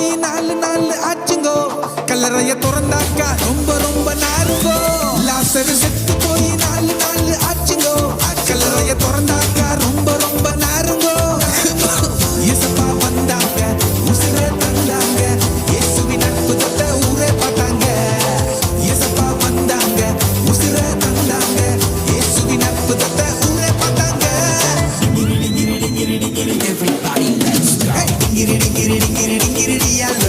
போய் 4 ஆச்சுங்கோ. கல்லறைய திறந்தாக்கா ரொம்ப ரொம்ப நாருங்கோ. லாசரு செத்து போய் 4 ஆச்சுங்கோ. கல்லறைய திறந்தாக்கா ரொம்ப ரொம்ப நாருங்கோ. இயேசப்பா வந்தாங்க, உசுரை தந்தாங்க. இயேசுவின் அற்புதத்தை ஊரே பார்த்தாங்க. இயேசப்பா வந்தாங்க, உசுரை தந்தாங்க. இயேசுவின் அற்புதத்தை ஊரே பார்த்தாங்க. Everybody let's go. Hey, dingiri dingiri dingiri dingiri dingiri.